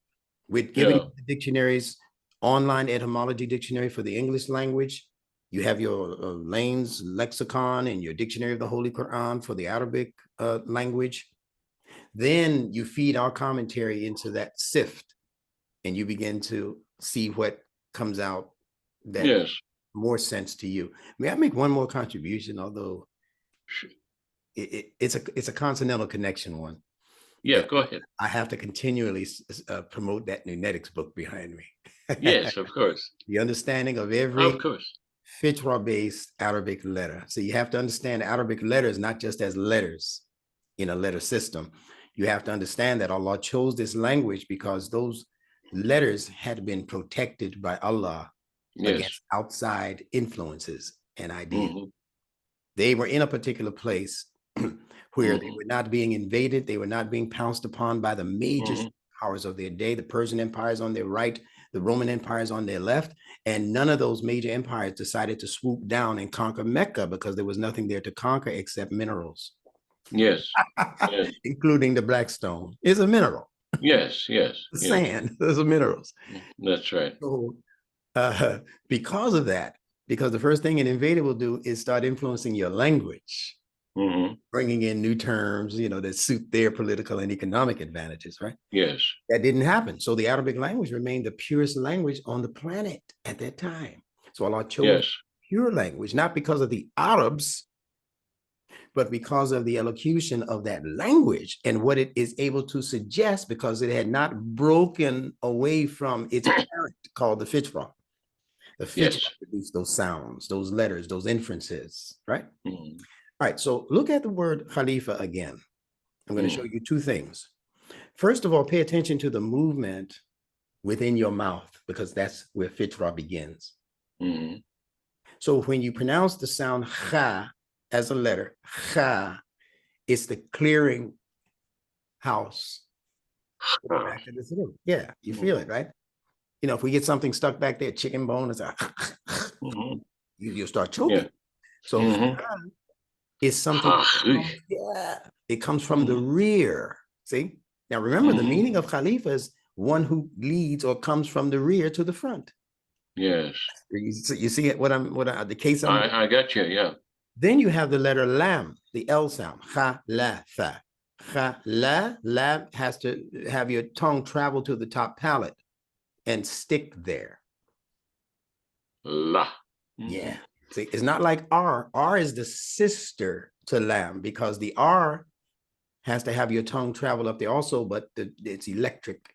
with giving yeah. you the dictionaries, online etymology dictionary for the English language. You have your Lane's lexicon and your dictionary of the Holy Quran for the Arabic language. Then you feed our commentary into that sift and you begin to see what comes out that Yes. more sense to you. May I make one more contribution, although it's a continental connection one Yeah, that go ahead. I have to continually promote that Nunetics book behind me. Yes, of course. The understanding of Of every course. Fitra-based Arabic letter. So you have to understand Arabic letters not just as letters in a letter system. You have to understand that Allah chose this language because those letters had been protected by Allah Yes. against outside influences and ideas. Hmm. They were in a particular place where they Hmm. were not being invaded, they were not being pounced upon by the major Hmm. powers of their day. The Persian Empire is on their right, the Roman Empire is on their left, and none of those major empires decided to swoop down and conquer Mecca because there was nothing there to conquer except minerals, Yes. Yes. including the black stone. It's a mineral. Yes. Yes. The Yes. sand, those are minerals. That's right. So because of that, because the first thing an invader will do is start influencing your language, Hmm. bringing in new terms, that suit their political and economic advantages, right? Yes. That didn't happen. So the Arabic language remained the purest language on the planet at that time. So Allah chose Yes. pure language, not because of the Arabs, but because of the elocution of that language and what it is able to suggest because it had not broken away from its parent called the fitra. The fitra Yes. produced those sounds, those letters, those inferences, right? Mm. All right, so look at the word Khalifa again. I'm going to show Mm. you two things. First of all, pay attention to the movement within your mouth because that's where fitra begins. Mm. So when you pronounce the sound kha as a letter, kha, it's the clearing house. Back to this room. Yeah, you feel it, right? If we get something stuck back there, chicken bone, it's like, Mm-hmm. you'll start Yeah. choking. So Mm-hmm. is something, yeah, it comes from the rear. See? Now remember, the meaning of Khalifa is one who leads or comes from the rear to the front. Yes. You see it, the case I'm I got you, yeah. Then you have the letter lam, the L sound. Kha, la, fa. Kha, la, lam has to have your tongue travel to the top palate and stick there. La. Yeah. See, it's not like R. R is the sister to lam because the R has to have your tongue travel up there also, but it's electric.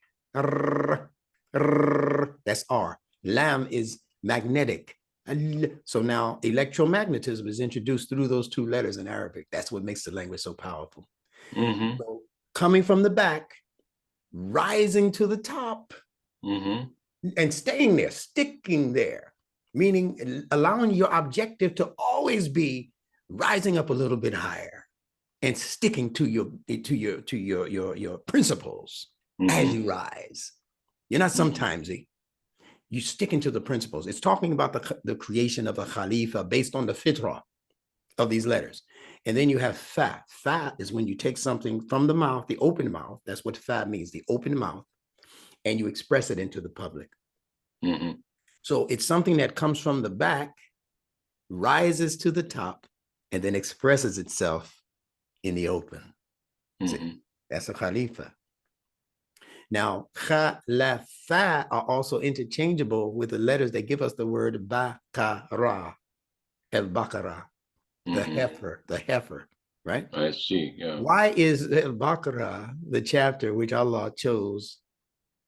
That's R. Lam is magnetic. So now electromagnetism is introduced through those two letters in Arabic. That's what makes the language so powerful. Mm-hmm. So coming from the back, rising to the top, and staying there, sticking there, meaning allowing your objective to always be rising up a little bit higher. and sticking to your principles as you rise. You're not sometimes, you sticking to the principles. It's talking about the creation of a Khalifa based on the fitrah of these letters. And then you have fa. Fa is when you take something from the mouth, the open mouth. That's what fa means, the open mouth, and you express it into the public. So it's something that comes from the back, rises to the top, and then expresses itself in the open. See, that's a Khalifa. Now, khalafa are also interchangeable with the letters that give us the word bakara, el-bakara, the heifer, right? I see, yeah. Why is el-bakara the chapter which Allah chose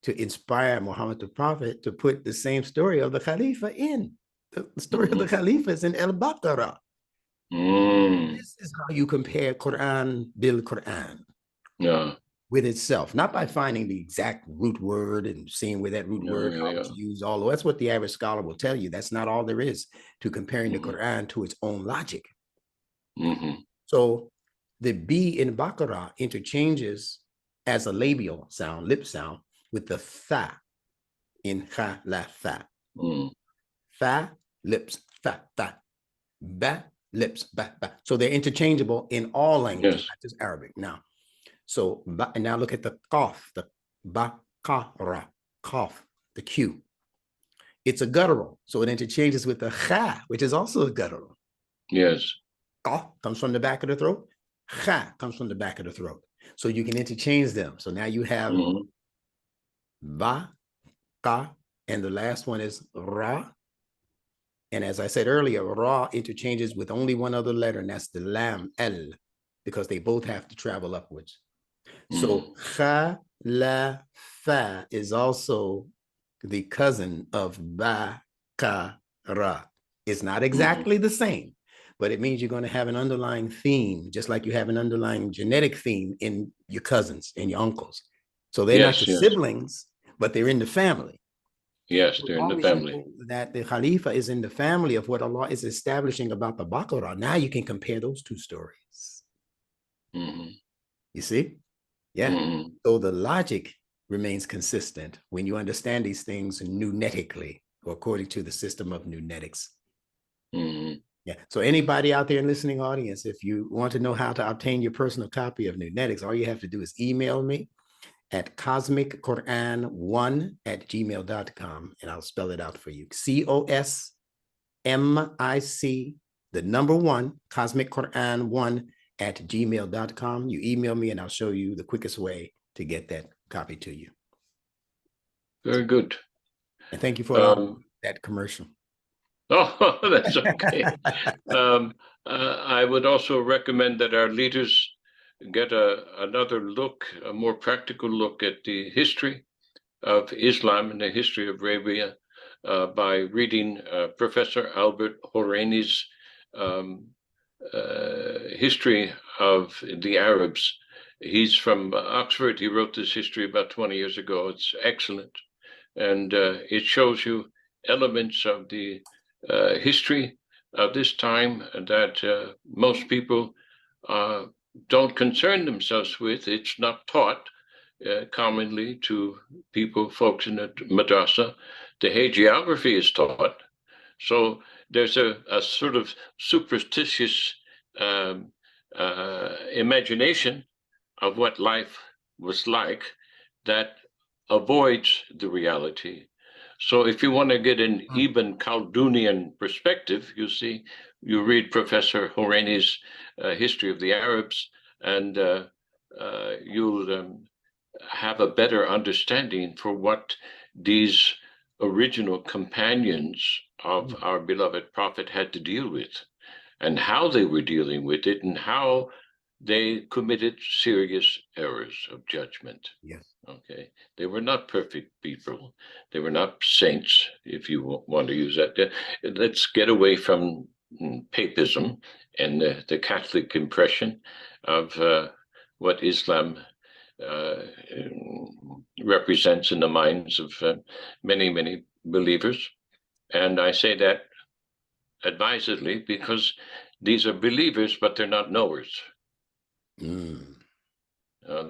to inspire Muhammad the Prophet to put the same story of the Khalifa in? The story of the Khalifa is in el-Baqarah. This is how you compare Quran bil Quran. Yeah. With itself, not by finding the exact root word and seeing where that root word, how it's used, all that's what the average scholar will tell you. That's not all there is to comparing the Quran to its own logic. So the B in Baqarah interchanges as a labial sound, lip sound, with the tha in khalafa. Fa, lips, fa, fa. Ba, lips, ba, ba. So they're interchangeable in all languages, not just Arabic. Now, so, and now look at the qaf, the baqara, qaf, the Q. It's a guttural, so it interchanges with the kha, which is also a guttural. Yes. Qaf comes from the back of the throat. Kha comes from the back of the throat. So you can interchange them. So now you have ba, ka, and the last one is ra. And as I said earlier, ra interchanges with only one other letter, and that's the lam, el, because they both have to travel upwards. So khalafa is also the cousin of bakara. It's not exactly the same, but it means you're going to have an underlying theme, just like you have an underlying genetic theme in your cousins and your uncles. So they're not the siblings, but they're in the family. Yes, they're in the family. That the Khalifa is in the family of what Allah is establishing about the Baqarah. Now you can compare those two stories. You see? Yeah. So the logic remains consistent when you understand these things nunetically, or according to the system of nunetics. Yeah. So anybody out there in listening audience, if you want to know how to obtain your personal copy of Nunetics, all you have to do is email me at cosmicquran1@gmail.com, and I'll spell it out for you. COSMIC, the number 1, cosmicquran1@gmail.com. You email me and I'll show you the quickest way to get that copy to you. Very good. And thank you for that commercial. Oh, that's okay. I would also recommend that our leaders get another look, a more practical look at the history of Islam and the history of Arabia by reading Professor Albert Horaini's history of the Arabs. He's from Oxford. He wrote this history about 20 years ago. It's excellent. And it shows you elements of the history of this time that most people don't concern themselves with. It's not taught commonly to folks in the madrasa. The hagiography is taught. So there's a sort of superstitious imagination of what life was like that avoids the reality. So if you want to get an Ibn Khaldunian perspective, you read Professor Horaini's History of the Arabs, and you'll have a better understanding for what these original companions of our beloved prophet had to deal with, and how they were dealing with it, and how they committed serious errors of judgment. Yes. Okay. They were not perfect people. They were not saints, if you want to use that. Let's get away from papism and the Catholic impression of what Islam represents in the minds of many, many believers. And I say that advisedly because these are believers, but they're not knowers. Mm.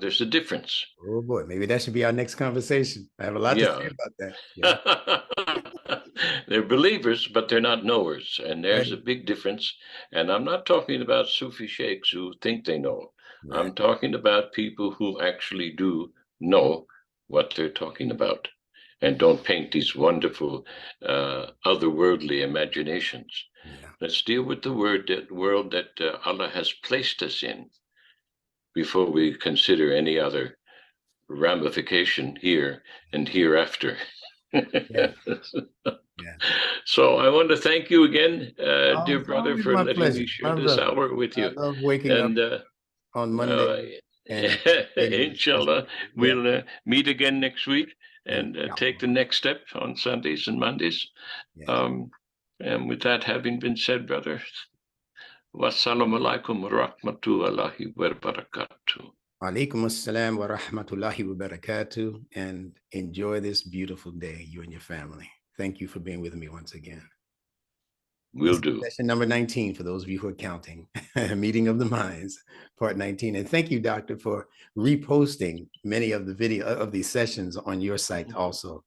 There's a difference. Oh boy, maybe that should be our next conversation. I have a lot to say Yeah. about that. Yeah. They're believers, but they're not knowers. And there's a Right. big difference. And I'm not talking about Sufi sheikhs who think they know. Right. I'm talking about people who actually do know what they're talking about and don't paint these wonderful otherworldly imaginations. Yeah. Let's deal with the world that Allah has placed us in before we consider any other ramification here and hereafter. Yeah. Yeah. So I want to thank you again, Oh, dear it's brother, always for my letting pleasure, me share my this brother. hour with I you. love waking up And on Monday uh, and anticipating this session. inshallah, Yeah. we'll meet again next week and take the Inshallah. next step on Sundays and Mondays. Yeah. Um, and with that having been said, brother, wassalamu alaikum wa rahmatullahi wa barakatuh. Alaikum assalam wa rahmatullahi wa barakatuh, and enjoy this beautiful day, you and your family. Thank you for being with me once again. Will do. Session number 19, for those of you who are counting, Meeting of the Minds, part 19. And thank you, Doctor, for reposting many of the video of these sessions on your site also.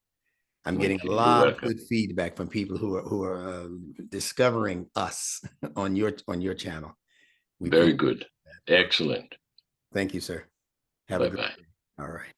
I'm getting a You're lot of welcome. good feedback from people who are discovering us on your channel. We Very appreciate good. that. Excellent. Thank you, sir. Have a good Bye-bye. day. All right.